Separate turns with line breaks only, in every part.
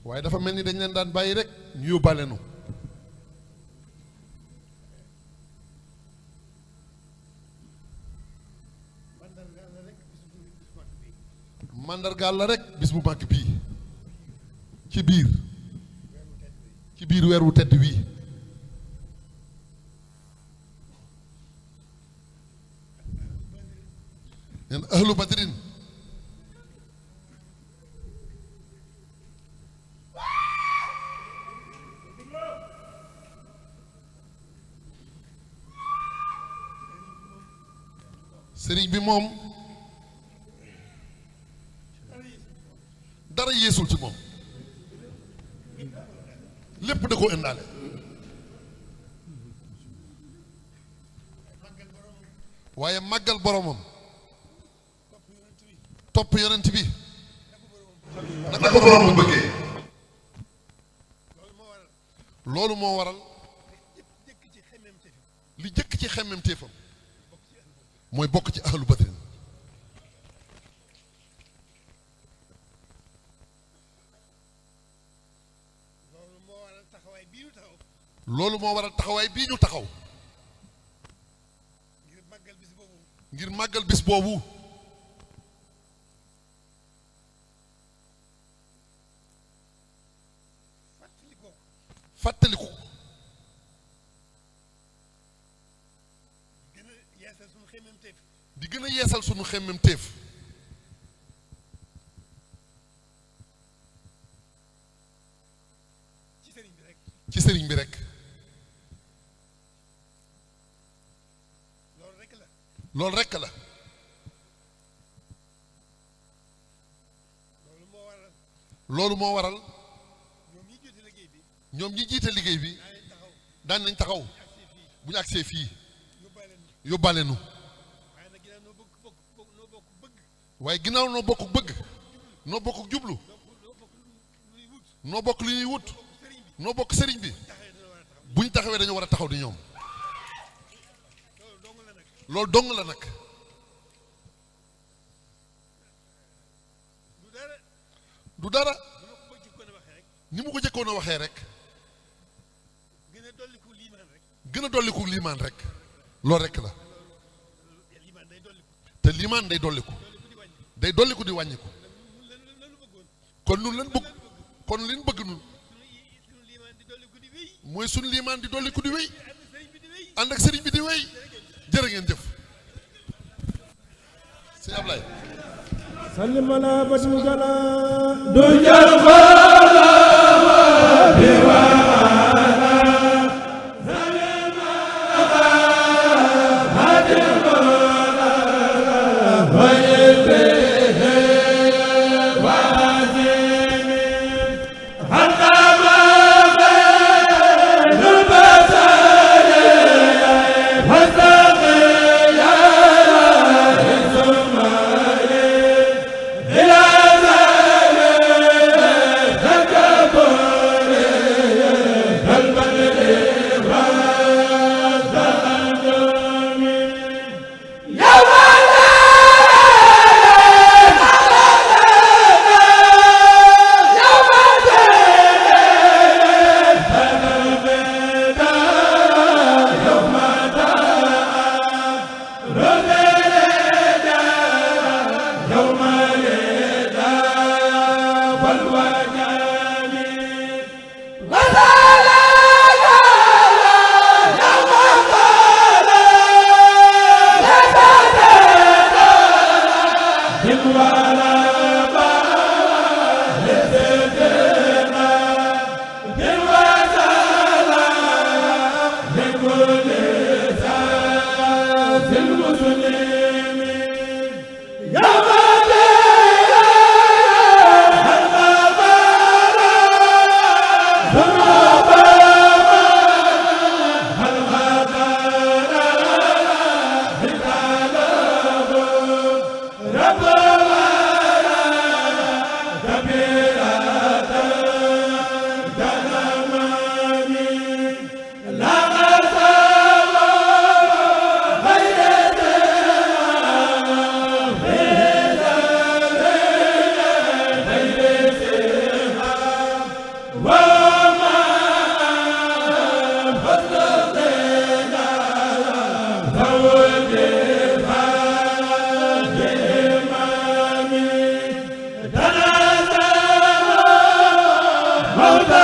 waaye dafa mel ni dañ leen daan bàyyi rek ñu yóbbaale nu. mandargaal la rek bis bu mag bii ci biir weer wu tedd wii. neen ahlu badrin sëriñ bi moom dara yeesul ci moom, lépp da koo indaale. waaye màggal boromam, topp yonent bi naka ko borom bëggee. loolu moo waral li jëkk ci xemmem téefam mooy bokk ci ahlu badrin. loolu moo waral taxawaay bii ñu taxaw ngir màggal bis boobu. fàttaliku di gën a yeesal sunu xemmem téef. ci sëriñ bi rek. loolu rekk la. loolu moo waral ñoom ñi jiite liggéey bi daan nañ taxaw bu ñu agsee fii yóbbaale nu. waaye ginnaaw noo bokk bëgg, noo bokk jublu, noo bokk li ñuy wut, noo bokk sëriñ bi, bu ñu taxawee dañoo war a taxaw di ñoom. loolu dong la nag. du dara ni mu ko jëkkoon a waxee rek, gën a dolliku liimaan rek. loolu rek la. te liimaan day dolliku, day dolliku di wàññiku. kon nun leen bëgg, kon leen bëgg nun mooy sunu liimaan di dolliku di wéy, ànd ak sëriñ bi di wéy. jërë ngeen jëf. sëñ Ablaye
sallim ala batu gala
du jar xala bi wa Muhammad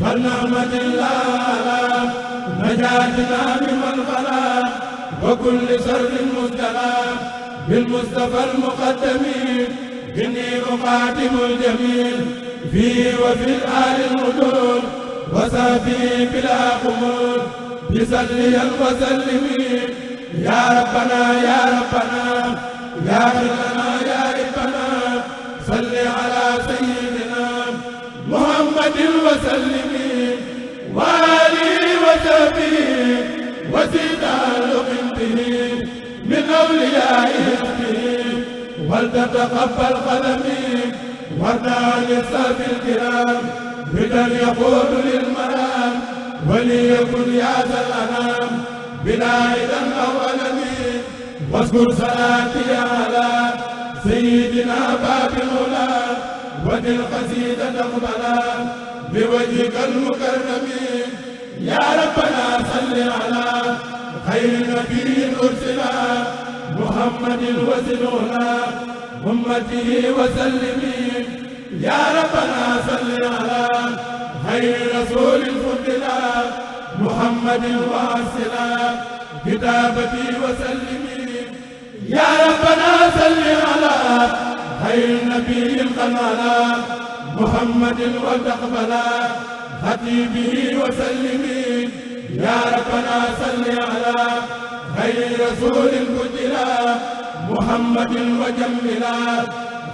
فالنعمة الله نجاتنا ممن خلا وكل شر مبتلى بالمصطفى المقدم إني أقاتم الجميل فيه وفي الآل الردود وصافي بلا قمود بسليا وسلمين يا ربنا يا ربنا يا ربنا يا ربنا صل على سيدنا محمد وسلم وآله وصحبه وزد علق به من أوليائه ولتتقبل قدمي وارض عن السلف الكرام بدل يقول للمرام وليكن يا ذا الأنام بلا إذن أو ألمي واذكر صلاتي على سيدنا باب العلا ودي القصيدة تقبلا بوجهك المكرم يا ربنا صل على خير نبي أرسلا محمد وسلولا أمته وسلمين يا ربنا صل على خير رسول فضلا محمد واسلا كتابتي وسلمين يا ربنا صل على خير نبي القملا محمد وتقبلا خطيبه وسلمين يا ربنا صل على خير رسول الفضلا محمد وجملا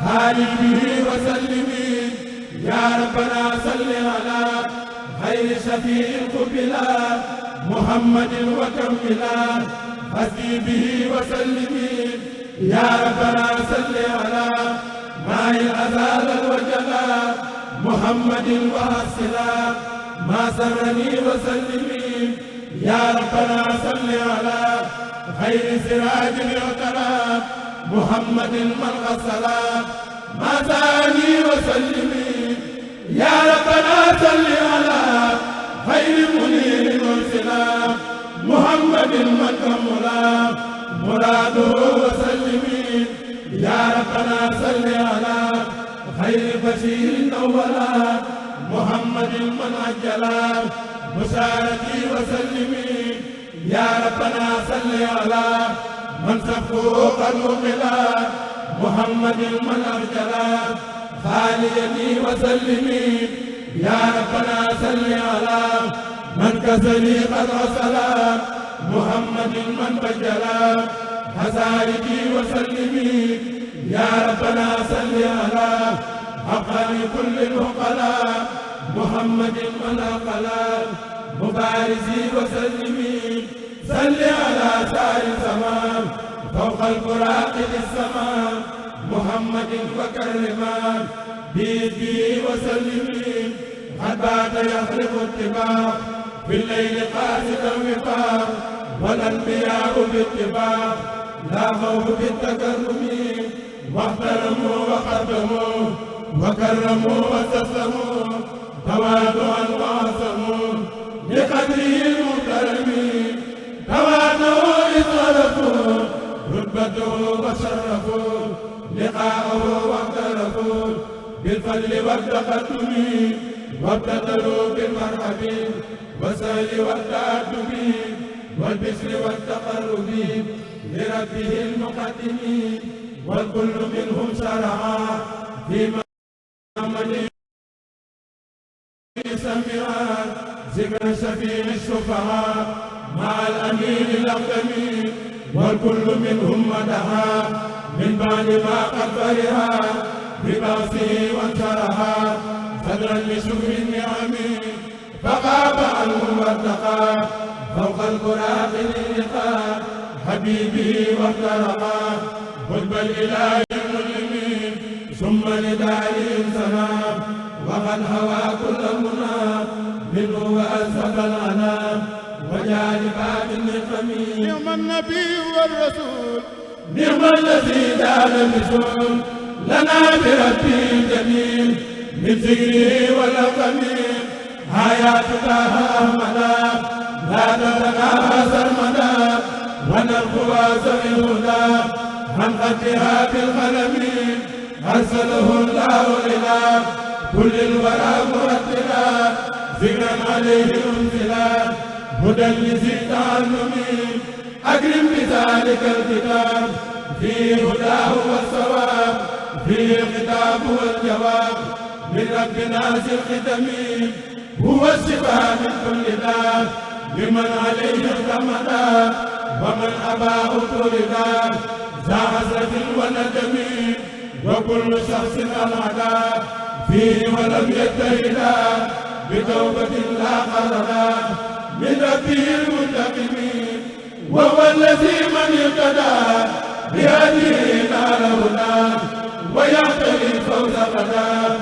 خالده وسلمين يا ربنا صل على خير شفيع قبلا محمد وكملا خطيبه وسلمين يا ربنا صل على ماء الأزال الوجلا محمد واسلا ما سرني وسلمين يا ربنا صل على خير سراج يعترى محمد من غسلا ما زاني وسلمين يا ربنا صل على خير منير مرسلا محمد من كملا مراده وسلمين يا ربنا صل على خير بشير أولا محمد من عجلا بشارتي وسلمين يا ربنا صل على من سفوق المقلا محمد من أرجلا خاليني وسلمين يا ربنا صل على من كسلي قد غسلا محمد من بجلا حسائدي وسلمين يا ربنا صل على حقان كل العقلاء محمد من أقلا مبارزي وسلمين صل على سائر الزمان فوق البراق للسماء محمد وكرما بيدي وسلمين قد بات يخرق اتباع في الليل قاسد الوفاق والأنبياء باتباع لا خوف بالتكرم واحترموا وقدموا وكرموا وسسموا تواضعا وعصموا لقدره المحترم تواضعوا إصرفوا رتبته وشرفوا لقاءه واعترفوا بالفضل والتقدم وابتدروا بالمرحب والسهل والتأدب والبشر والتقرب لربه المقدم والكل منهم شرعا فيما من سمعا ذكر شفيع الشفعاء مع الأمين الأقدم والكل منهم مدحا من بعد ما قد فرها ببعثه وانشرها صدرا لشكر النعم فغاب عنه وارتقى فوق البراق للقاء حبيبه وافترقا قطب الإله الملم ثم لداره سلام وقد هوى كل منى منه وأسف الأنام وجانبات النقم نعم النبي والرسول نعم الذي جعل الرسول لنا بربي جميل من ذكره والأقم آياتك أحمدا لا تتناهى سرمدا ونرقوا ذوي الهدى عن خدها بالقلم أرسله الله إلى كل الورى مرتلا ذكرا عليه أنزلا هدى لذي التعلم أكرم بذلك الكتاب فيه هداه والصواب فيه الخطاب والجواب من ربنا ذي الختم هو الشفاء من كل داء لمن عليه اعتمدا ومن أباه طردا ذا حسرة وندم وكل شخص ألعدا فيه ولم يجتهدا بتوبة لا خلدا من ربه المنتقم وهو الذي من اهتدى بهديه نال هدى ويعتلي الفوز غدا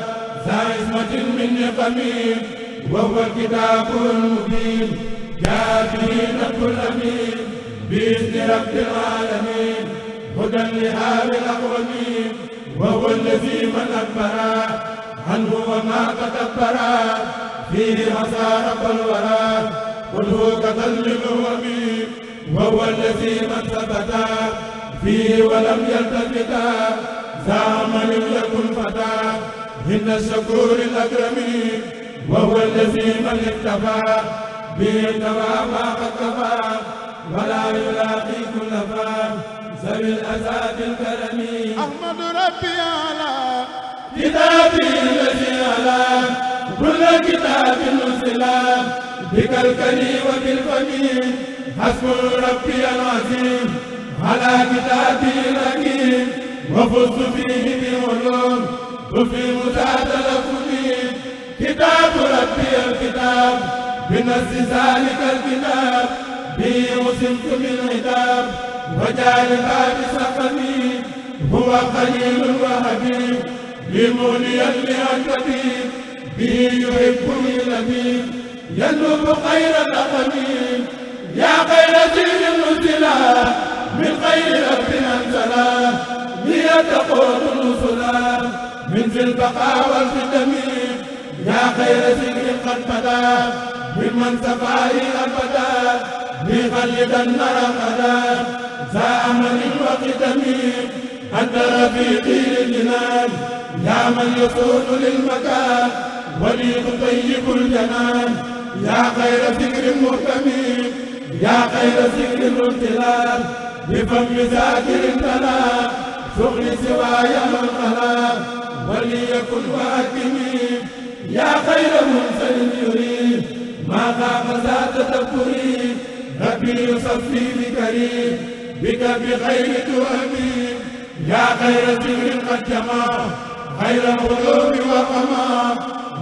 ذا عصمة من نقم وهو الكتاب المبين جاء به نبأ الأمين بإذن رب العالمين هدى لهاب الأقومين وهو الذي من أكبر عنه وما تكبر فيه عصى رب الورى قل هو كظل الأمم وهو الذي من ثبت فيه ولم يلتفت زعم لم يكن فتى هند الشكور الأكرم وهو الذي من اكتفى به اكتفى ما قد كفى ولا يلاقي كل فا ذوي الأسى بالكرم أحمد ربي على كتابي الذي على كل كتاب نزلا بكالكلي وبالفم حسب ربي العظيم على كتابه الحكيم وفزت فيه بعلوم وفي متعدلكم كتاب ربي الكتاب بنص ذلك الكتاب به وسمت من عتاب وجعل باب سقمي هو خليل وحبيب لموليا لأكبيب به يحبني لبيب ينوب خير الأقميم يا خير دين المنزلا من خير ربنا انزلا ليتقول الرسلا من ذي البقاء والقدم يا خير ذكر قد بدا ممن سفائي أبدا لخلد النار غدا ذا أمل وقدم أنت رفيقي للجنان يا من يصون للمكان ولي تطيب الجنان يا خير ذكر محكم يا خير ذكر الامتلال بفم ذاكر تلا شغل سواي من خلا وليكن واكمي يا خير منزل يريد ما خاف ذات تذكري ربي يصفي بكريم بك بخير تؤمي يا خير ذكر قد جمع خير القلوب وقمع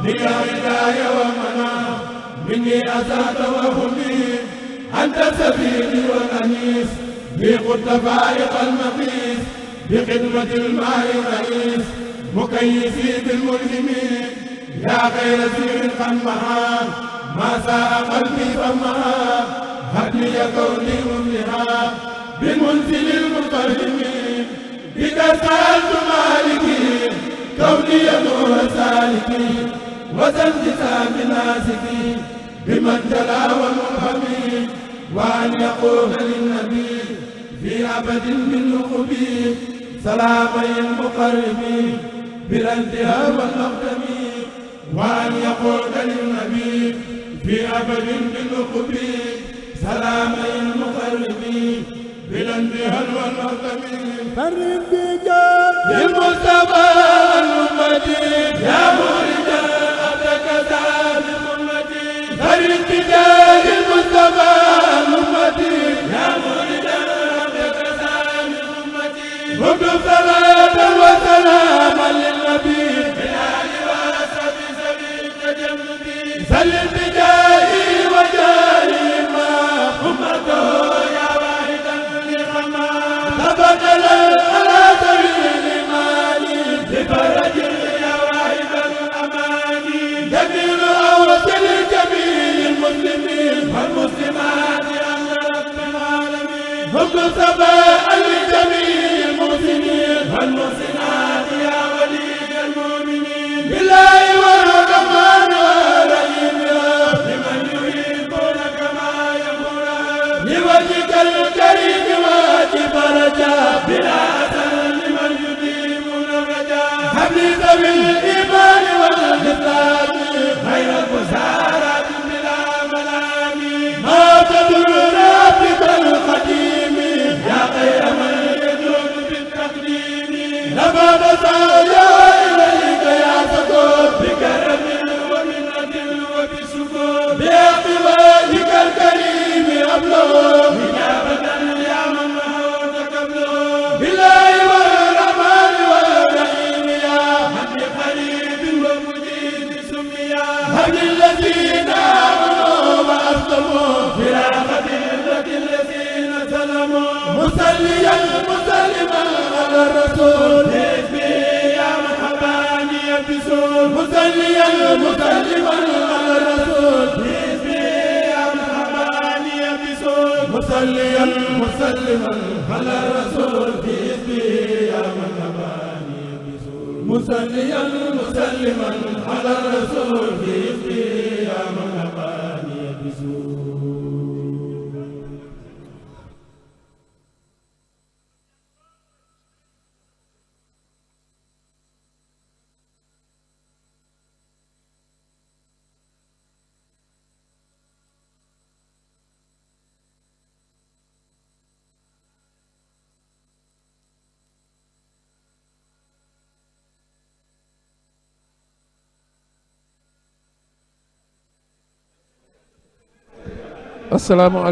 لي هدايا ومنام مني أسات وهمي أنت سبيلي والأنيس في قد فائق المقيس بخدمة الماء رئيس مكيسي بالملهمين يا خير سير قمها ما ساء قلبي فمها هب لي كوني مملها بالمنزل المفهم بك سألت مالكي كوني نور سالكي وزنجسام ناسكي بمن جلا ومفهمي وأن يقول للنبي في أبد من نقبي سلامي المقربين بلا انتهاء والمقدم وأن يقول للنبي في أبد من نقبي سلامي المقربين بلا انتهاء والمقدم
فرد بجاه
المصطفى الأمتي يا مولد أبدك سعد أمتي فرد بجاه المصطفى الأمتي يا مولد أبدك سعد أمتي اكتب صلاة وسلاما للنبي بالآل وصحبه سبيل تجنبي سلم بجاهي وجاهي ما أمته يا واحدا لغما تبدل على سبيل مالي بفرج يا واحد الأماني جميل أوصل جميل المسلمين والمسلمات أمر رب العالمين هم سباء لجميع المحسنين والمحسنات يا أبي ذوي الإيمان والإسلام خير البشارات بلا ملام ما تدر ربك القديم يا خير من يدعو بالتقديم لما بسايا إليك يا سكوت بكرم ومنة وبسكوت بأقوالك الكريم أبلغ إجابة يا من نهوت قبله بالله والرحمن والرحيم يا حمد قريب ومجيد سميا هب الذين آمنوا وأسلموا فراقة الذين سلموا مسليا مسلما على الرسول يا مرحباني يبسون مسليا مسلما على الرسول يا مرحباني يبسون مسليا مسلما على الرسول يا مرحباني يبسون مسليا مسلما على الرسول يا مرحباني يبسون
assalaamu